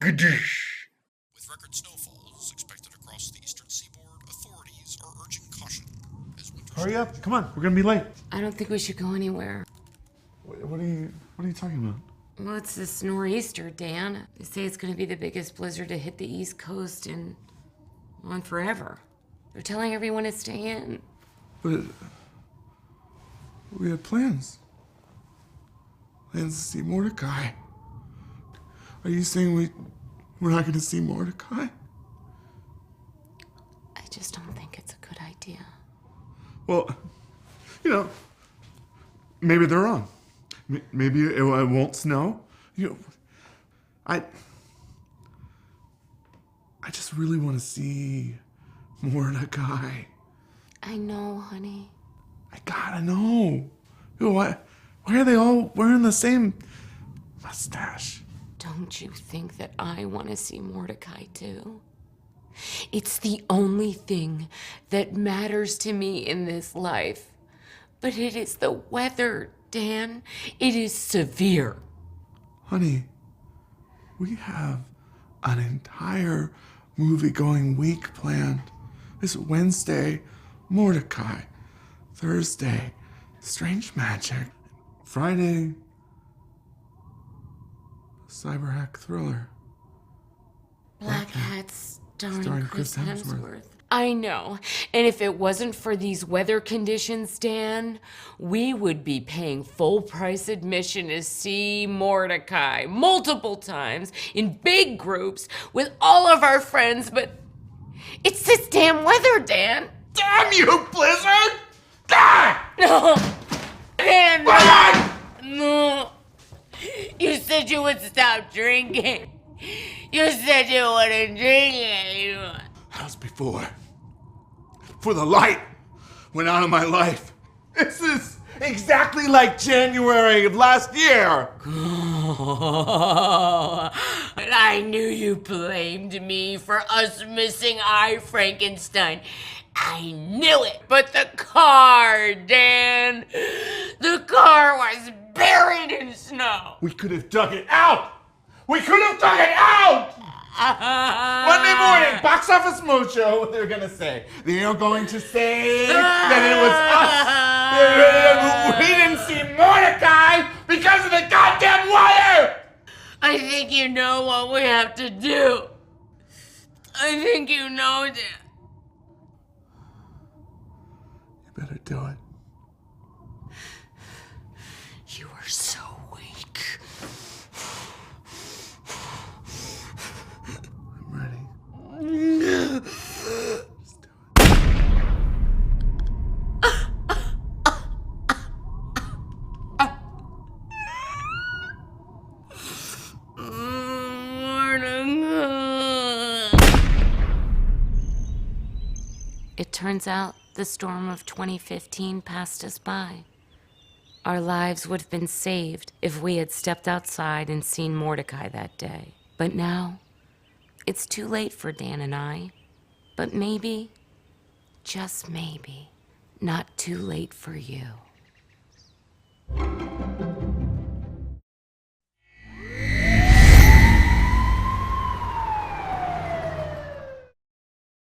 With record snowfalls expected across the eastern seaboard, authorities are urging caution as winter. Hurry up! Come on, we're gonna be late. I don't think we should go anywhere. What are you talking about? Well, it's this nor'easter, Dan. They say it's going to be the biggest blizzard to hit the East Coast in forever. They're telling everyone to stay in. But we had plans. Plans to see Mordecai. Are you saying we're not going to see Mordecai? I just don't think it's a good idea. Well, maybe they're wrong. Maybe it won't snow. I just really want to see Mordecai. I know, honey. I gotta know. Why are they all wearing the same mustache? Don't you think that I want to see Mordecai too? It's the only thing that matters to me in this life. But it is the weather, Dan. It is severe. Honey, we have an entire movie-going week planned. This Wednesday, Mordecai. Thursday, Strange Magic. Friday, cyber hack thriller. Black Hats starring Chris Chris Hemsworth. Hemsworth. I know. And if it wasn't for these weather conditions, Dan, we would be paying full price admission to see Mordecai multiple times in big groups with all of our friends, but it's this damn weather, Dan. Damn you, Blizzard! Ah! No. Dan, Blizzard! no. You said you would stop drinking. You said you wouldn't drink anymore. That was before the light went out of my life. This is exactly like January of last year. I knew you blamed me for us missing I, Frankenstein. I knew it. But the car, Dan. The car was buried in snow. We could have dug it out. Monday morning, box office mojo, what they're gonna say. They're going to say that it was us. We didn't see Mordecai because of the goddamn weather! I think you know what we have to do. I think you know that. You better do it. You are so weak. I'm ready. Just do it. It turns out the storm of 2015 passed us by. Our lives would have been saved if we had stepped outside and seen Mordecai that day. But now, it's too late for Dan and I. But maybe, just maybe, not too late for you.